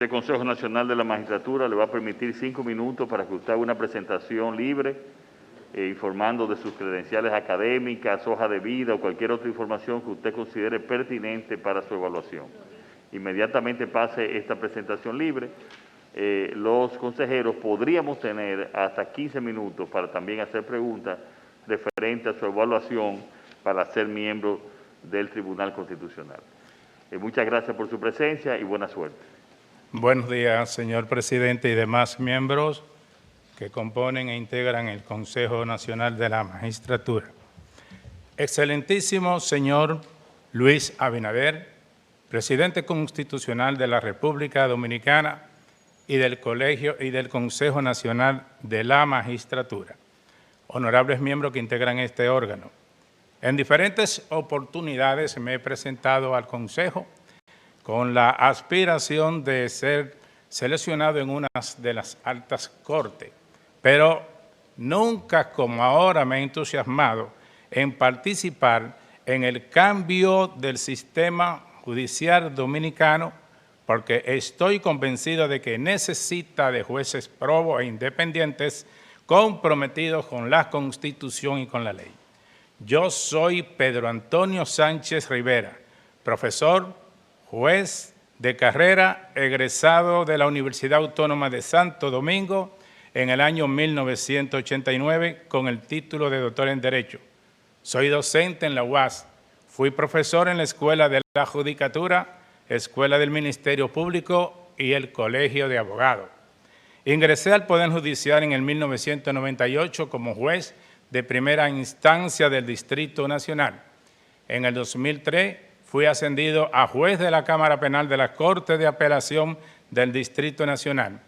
El Consejo Nacional de la Magistratura le va a permitir 5 minutos para que usted haga una presentación libre, informando de sus credenciales académicas, hoja de vida o cualquier otra información que usted considere pertinente para su evaluación. Inmediatamente pase esta presentación libre, los consejeros podríamos tener hasta 15 minutos para también hacer preguntas referentes a su evaluación para ser miembro del Tribunal Constitucional. Muchas gracias por su presencia y buena suerte. Buenos días, señor presidente y demás miembros que componen e integran el Consejo Nacional de la Magistratura. Excelentísimo señor Luis Abinader, presidente constitucional de la República Dominicana y del Colegio y del Consejo Nacional de la Magistratura. Honorables miembros que integran este órgano. En diferentes oportunidades me he presentado al Consejo con la aspiración de ser seleccionado en una de las altas cortes, pero nunca como ahora me he entusiasmado en participar en el cambio del sistema judicial dominicano, porque estoy convencido de que necesita de jueces probos e independientes comprometidos con la Constitución y con la ley. Yo soy Pedro Antonio Sánchez Rivera, profesor, juez de carrera, egresado de la Universidad Autónoma de Santo Domingo en el año 1989 con el título de doctor en Derecho. Soy docente en la UAS, fui profesor en la Escuela de la Judicatura, Escuela del Ministerio Público y el Colegio de Abogados. Ingresé al Poder Judicial en el 1998 como juez de primera instancia del Distrito Nacional. En el 2003 fui ascendido a juez de la Cámara Penal de la Corte de Apelación del Distrito Nacional.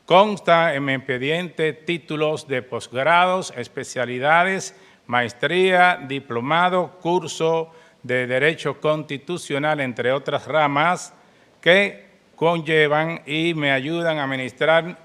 Consta en mi expediente títulos de posgrados, especialidades, maestría, diplomado, curso de Derecho Constitucional, entre otras ramas, que conllevan y me ayudan a administrar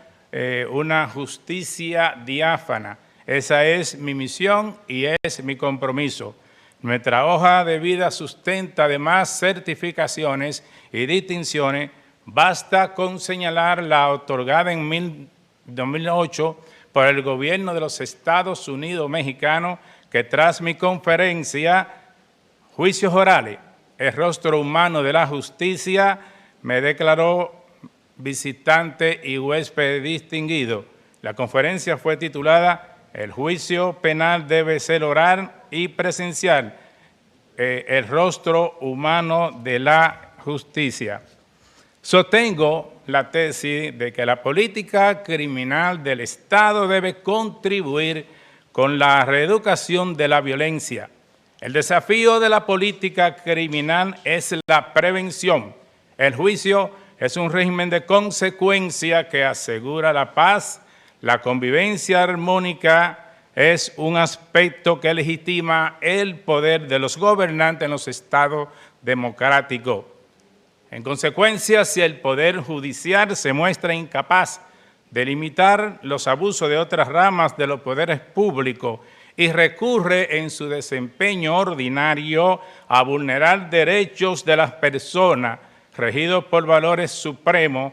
una justicia diáfana. Esa es mi misión y es mi compromiso. Nuestra hoja de vida sustenta además certificaciones y distinciones. Basta con señalar la otorgada en 2008 por el gobierno de los Estados Unidos mexicanos, que tras mi conferencia, Juicios Orales, el rostro humano de la justicia, me declaró visitante y huésped distinguido. La conferencia fue titulada El juicio penal debe ser oral y presencial, el rostro humano de la justicia. Sostengo la tesis de que la política criminal del Estado debe contribuir con la reeducación de la violencia. El desafío de la política criminal es la prevención. El juicio es un régimen de consecuencia que asegura la paz. La convivencia armónica es un aspecto que legitima el poder de los gobernantes en los estados democráticos. En consecuencia, si el Poder Judicial se muestra incapaz de limitar los abusos de otras ramas de los poderes públicos y recurre en su desempeño ordinario a vulnerar derechos de las personas regidos por valores supremos,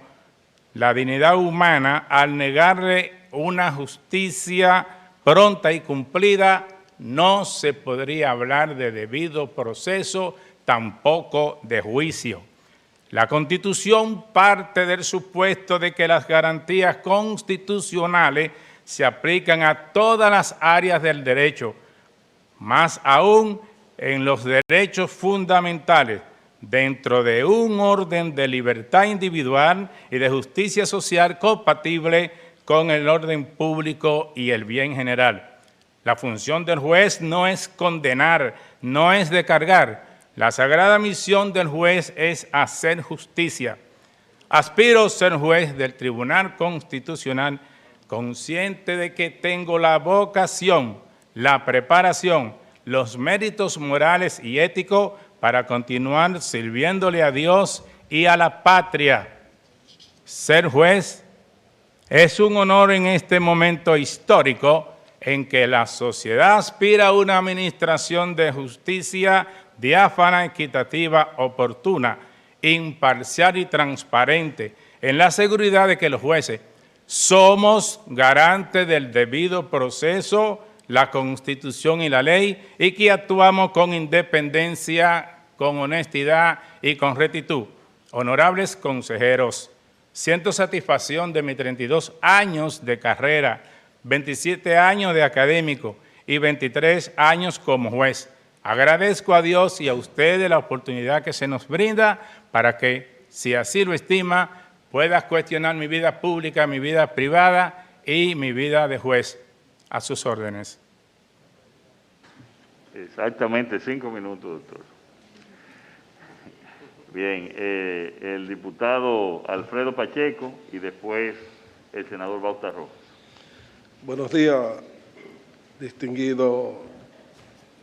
la dignidad humana, al negarle una justicia pronta y cumplida, no se podría hablar de debido proceso, tampoco de juicio. La Constitución parte del supuesto de que las garantías constitucionales se aplican a todas las áreas del derecho, más aún en los derechos fundamentales, dentro de un orden de libertad individual y de justicia social compatible con el orden público y el bien general. La función del juez no es condenar, no es descargar. La sagrada misión del juez es hacer justicia. Aspiro a ser juez del Tribunal Constitucional, consciente de que tengo la vocación, la preparación, los méritos morales y éticos para continuar sirviéndole a Dios y a la patria. Ser juez es un honor en este momento histórico en que la sociedad aspira a una administración de justicia diáfana, equitativa, oportuna, imparcial y transparente, en la seguridad de que los jueces somos garantes del debido proceso, la Constitución y la ley, y que actuamos con independencia, con honestidad y con rectitud. Honorables consejeros, siento satisfacción de mis 32 años de carrera, 27 años de académico y 23 años como juez. Agradezco a Dios y a ustedes la oportunidad que se nos brinda para que, si así lo estima, pueda cuestionar mi vida pública, mi vida privada y mi vida de juez. A sus órdenes. Exactamente 5 minutos, doctor. Bien, el diputado Alfredo Pacheco y después el senador Bauta Rojas. Buenos días, distinguido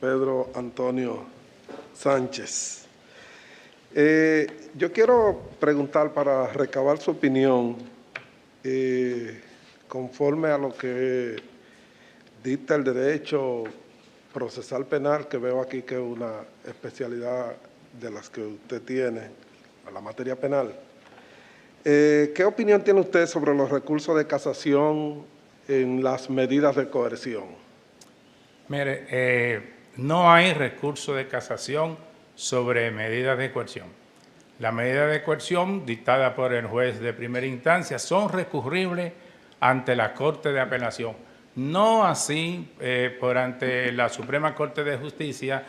Pedro Antonio Sánchez. Yo quiero preguntar para recabar su opinión, conforme a lo que dicta el derecho procesal penal, que veo aquí que es una especialidad de las que usted tiene, a la materia penal. ¿Qué opinión tiene usted sobre los recursos de casación en las medidas de coerción? Mire, no hay recurso de casación sobre medidas de coerción. Las medidas de coerción dictadas por el juez de primera instancia son recurribles ante la Corte de Apelación. No así por ante la Suprema Corte de Justicia,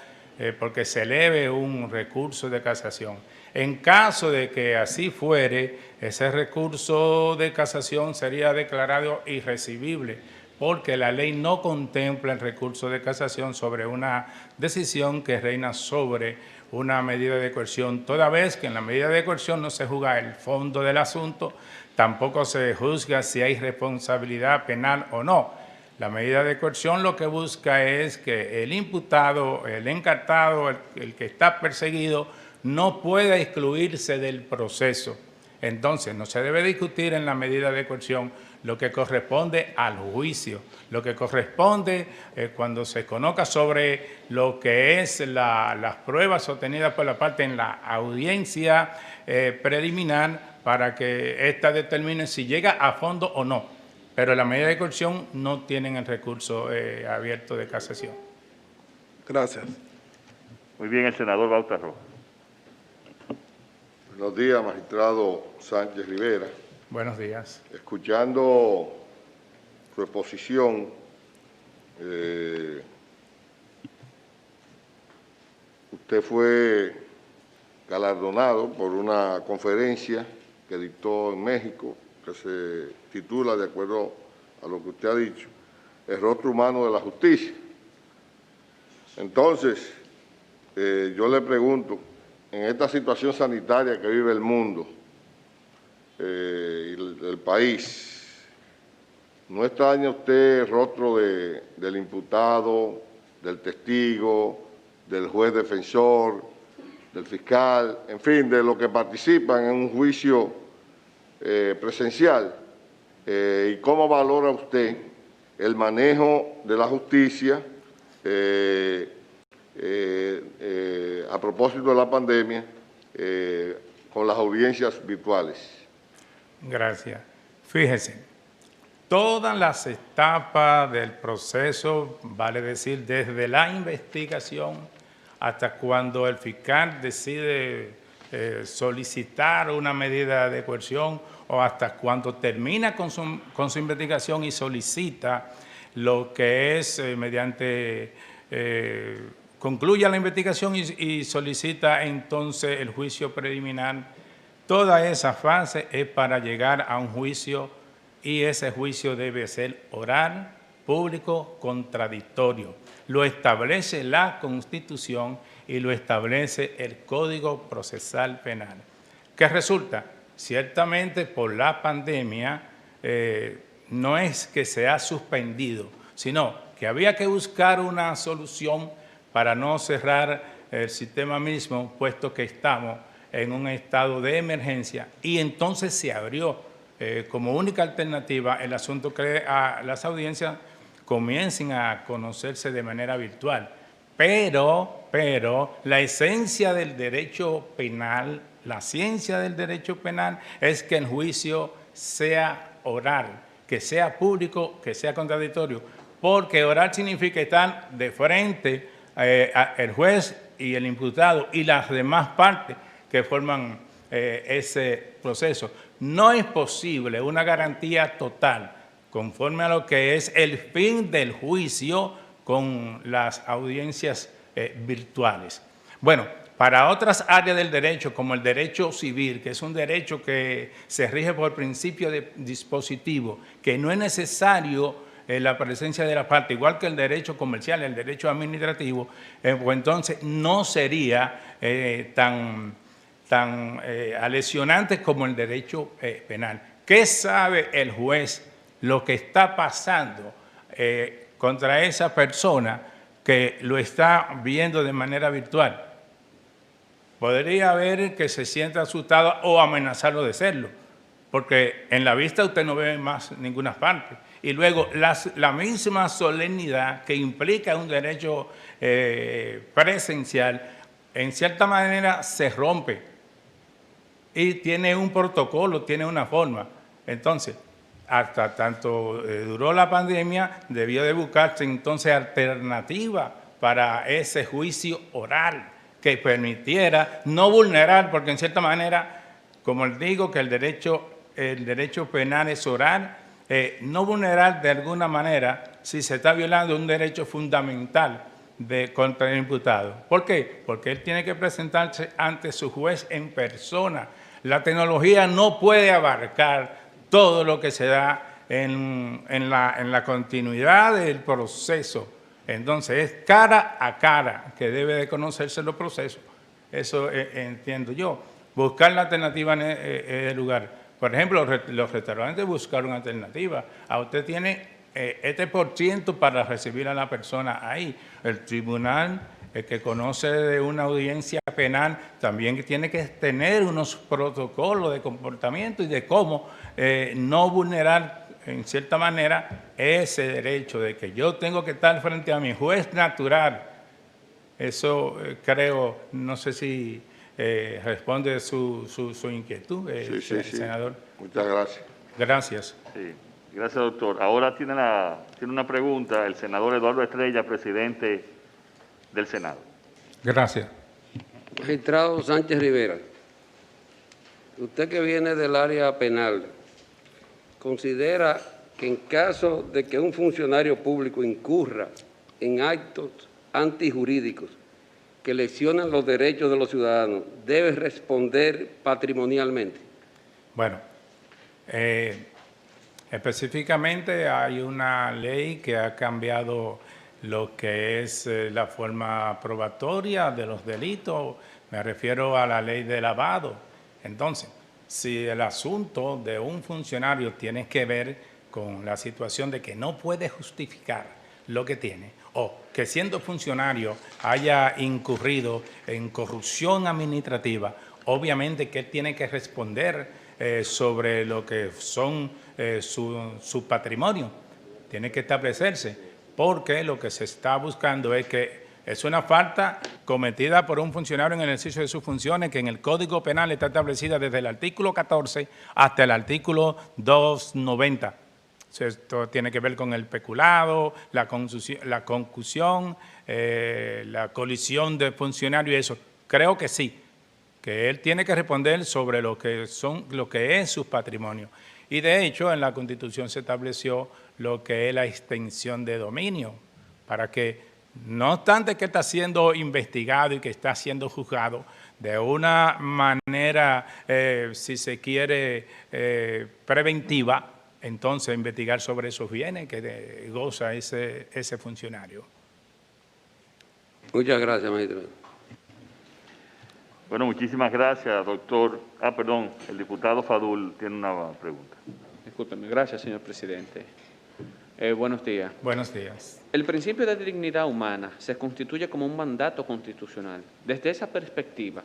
porque se eleve un recurso de casación. En caso de que así fuere, ese recurso de casación sería declarado irrecibible, porque la ley no contempla el recurso de casación sobre una decisión que reina sobre una medida de coerción, toda vez que en la medida de coerción no se juzga el fondo del asunto, tampoco se juzga si hay responsabilidad penal o no. La medida de coerción lo que busca es que el imputado, el encartado, el que está perseguido, no pueda excluirse del proceso. Entonces, no se debe discutir en la medida de coerción lo que corresponde al juicio, lo que corresponde cuando se conozca sobre lo que es las pruebas obtenidas por la parte en la audiencia preliminar para que ésta determine si llega a fondo o no. Pero la medida de coerción no tienen el recurso abierto de casación. Gracias. Muy bien, el senador Bauta Rojas. Buenos días, magistrado Sánchez Rivera. Buenos días. Escuchando su exposición, usted fue galardonado por una conferencia que dictó en México, que se titula, de acuerdo a lo que usted ha dicho, El rostro humano de la justicia. Entonces, yo le pregunto, en esta situación sanitaria que vive el mundo y el país, ¿no extraña usted el rostro del imputado, del testigo, del juez defensor, del fiscal, en fin, de los que participan en un juicio presencial? ¿Y cómo valora usted el manejo de la justicia a propósito de la pandemia con las audiencias virtuales? Gracias. Fíjese, todas las etapas del proceso, vale decir, desde la investigación hasta cuando el fiscal decide solicitar una medida de coerción o hasta cuando termina con su investigación y solicita lo que es mediante, concluya la investigación y solicita entonces el juicio preliminar. Toda esa fase es para llegar a un juicio y ese juicio debe ser oral, público, contradictorio. Lo establece la Constitución y lo establece el Código Procesal Penal. ¿Qué resulta? Ciertamente por la pandemia no es que se ha suspendido, sino que había que buscar una solución para no cerrar el sistema mismo, puesto que estamos en un estado de emergencia, y entonces se abrió como única alternativa el asunto que las audiencias comiencen a conocerse de manera virtual. Pero la esencia del derecho penal La ciencia del derecho penal es que el juicio sea oral, que sea público, que sea contradictorio, porque oral significa estar de frente el juez y el imputado y las demás partes que forman ese proceso. No es posible una garantía total conforme a lo que es el fin del juicio con las audiencias virtuales. Bueno, para otras áreas del derecho, como el derecho civil, que es un derecho que se rige por principio de dispositivo, que no es necesario la presencia de la parte, igual que el derecho comercial, el derecho administrativo, pues entonces no sería tan lesionante como el derecho penal. ¿Qué sabe el juez lo que está pasando contra esa persona que lo está viendo de manera virtual? Podría haber que se sienta asustado o amenazarlo de serlo, porque en la vista usted no ve más ninguna parte. Y luego la misma solemnidad que implica un derecho presencial, en cierta manera se rompe y tiene un protocolo, tiene una forma. Entonces, hasta tanto duró la pandemia, debió de buscarse entonces alternativa para ese juicio oral que permitiera no vulnerar, porque en cierta manera, como les digo, que el derecho penal es oral, no vulnerar de alguna manera si se está violando un derecho fundamental contra el imputado. ¿Por qué? Porque él tiene que presentarse ante su juez en persona. La tecnología no puede abarcar todo lo que se da en la continuidad del proceso. Entonces, es cara a cara que debe de conocerse los procesos. Eso entiendo yo. Buscar la alternativa en el lugar. Por ejemplo, los restaurantes buscaron alternativa. Usted tiene este % para recibir a la persona ahí. El tribunal que conoce de una audiencia penal también tiene que tener unos protocolos de comportamiento y de cómo no vulnerar en cierta manera ese derecho de que yo tengo que estar frente a mi juez natural. Eso creo, no sé si responde su inquietud, sí. senador. Muchas gracias. Gracias. Sí, gracias, doctor. Ahora tiene una pregunta el senador Eduardo Estrella, presidente del Senado. Gracias. Magistrado Sánchez Rivera, usted que viene del área penal, ¿considera que en caso de que un funcionario público incurra en actos antijurídicos que lesionan los derechos de los ciudadanos, debe responder patrimonialmente? Bueno, específicamente hay una ley que ha cambiado lo que es la forma probatoria de los delitos. Me refiero a la ley de lavado. Entonces, si el asunto de un funcionario tiene que ver con la situación de que no puede justificar lo que tiene, o que siendo funcionario haya incurrido en corrupción administrativa, obviamente que él tiene que responder sobre lo que son su patrimonio. Tiene que establecerse, porque lo que se está buscando es que es una falta cometida por un funcionario en el ejercicio de sus funciones que en el Código Penal está establecida desde el artículo 14 hasta el artículo 290. Esto tiene que ver con el peculado, la concusión, la colisión de funcionario y eso. Creo que sí, que él tiene que responder sobre lo que es su patrimonio. Y de hecho, en la Constitución se estableció lo que es la extensión de dominio, para que, no obstante que está siendo investigado y que está siendo juzgado de una manera, si se quiere, preventiva, entonces investigar sobre esos bienes que goza ese funcionario. Muchas gracias, magistrado. Bueno, muchísimas gracias, doctor. Perdón, el diputado Fadul tiene una pregunta. Discúlpeme. Gracias, señor presidente. Buenos días. Buenos días. El principio de dignidad humana se constituye como un mandato constitucional. Desde esa perspectiva,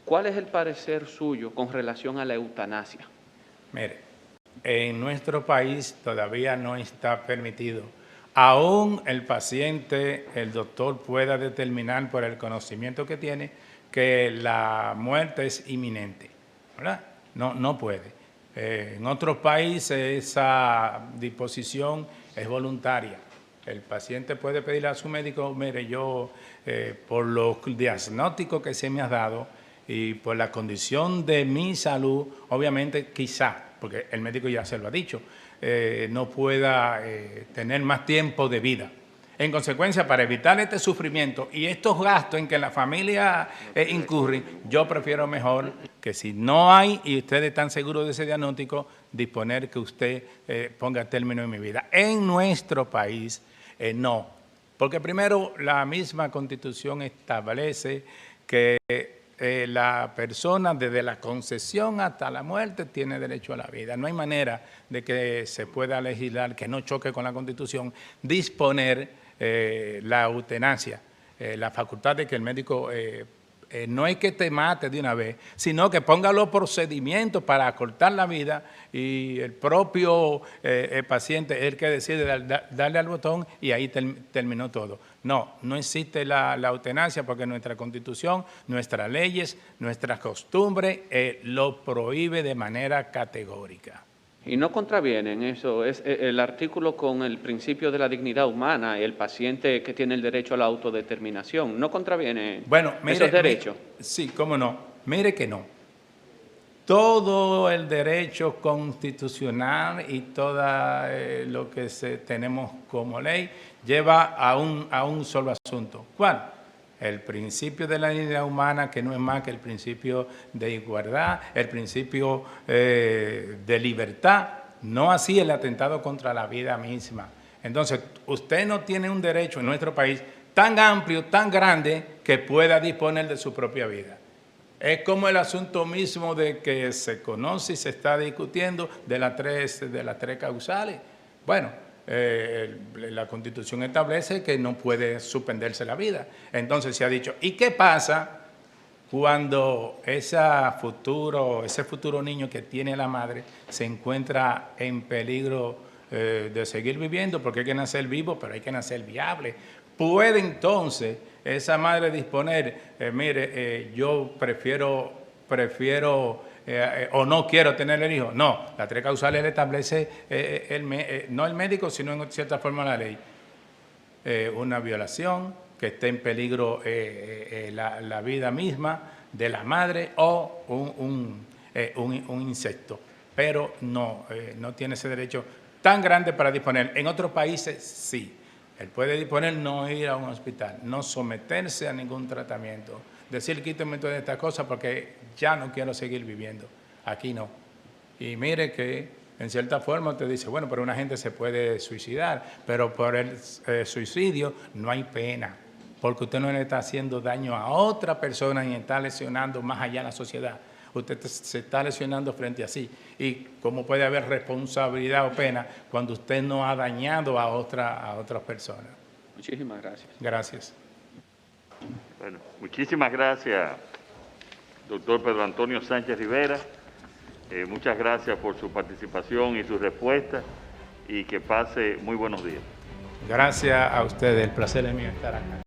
¿cuál es el parecer suyo con relación a la eutanasia? Mire, en nuestro país todavía no está permitido. Aún el paciente, el doctor pueda determinar por el conocimiento que tiene que la muerte es inminente, ¿verdad? No puede. En otros países esa disposición es voluntaria. El paciente puede pedirle a su médico, mire, yo por los diagnósticos que se me ha dado y por la condición de mi salud, obviamente quizá, porque el médico ya se lo ha dicho, no pueda tener más tiempo de vida. En consecuencia, para evitar este sufrimiento y estos gastos en que la familia incurre, yo prefiero mejor que si no hay y ustedes están seguros de ese diagnóstico, disponer que usted ponga término en mi vida. En nuestro país, no. Porque primero, la misma Constitución establece que la persona desde la concepción hasta la muerte tiene derecho a la vida. No hay manera de que se pueda legislar que no choque con la Constitución, disponer la eutanasia, la facultad de que el médico no es que te mate de una vez, sino que ponga los procedimientos para acortar la vida y el propio paciente es el que decide darle al botón y ahí terminó todo. No existe la eutanasia porque nuestra Constitución, nuestras leyes, nuestras costumbres lo prohíbe de manera categórica. Y no contravienen eso, es el artículo con el principio de la dignidad humana, el paciente que tiene el derecho a la autodeterminación, ¿no contraviene esos derechos? Sí, cómo no. Mire que no. Todo el derecho constitucional y todo lo que tenemos como ley lleva a un solo asunto. ¿Cuál? El principio de la dignidad humana, que no es más que el principio de igualdad, el principio de libertad, no así el atentado contra la vida misma. Entonces, usted no tiene un derecho en nuestro país tan amplio, tan grande, que pueda disponer de su propia vida. Es como el asunto mismo de que se conoce y se está discutiendo de las tres causales. Bueno, la Constitución establece que no puede suspenderse la vida. Entonces se ha dicho, ¿y qué pasa cuando ese futuro niño que tiene la madre se encuentra en peligro de seguir viviendo? Porque hay que nacer vivo, pero hay que nacer viable. ¿Puede entonces esa madre disponer, mire, yo prefiero o no quiero tener el hijo? No, las tres causales le establece no el médico, sino en cierta forma la ley. Una violación, que esté en peligro la vida misma de la madre o un insecto. Pero no tiene ese derecho tan grande para disponer. En otros países sí. Él puede disponer no ir a un hospital, no someterse a ningún tratamiento, decir quíteme todas estas cosas porque ya no quiero seguir viviendo. Aquí no. Y mire que en cierta forma usted dice, bueno, pero una gente se puede suicidar, pero por el suicidio no hay pena, porque usted no le está haciendo daño a otra persona y está lesionando más allá a la sociedad. Usted se está lesionando frente a sí. ¿Y cómo puede haber responsabilidad o pena cuando usted no ha dañado a otras personas? Muchísimas gracias. Gracias. Bueno, muchísimas gracias, doctor Pedro Antonio Sánchez Rivera. Muchas gracias por su participación y su respuesta y que pase muy buenos días. Gracias a ustedes, el placer es mío estar acá.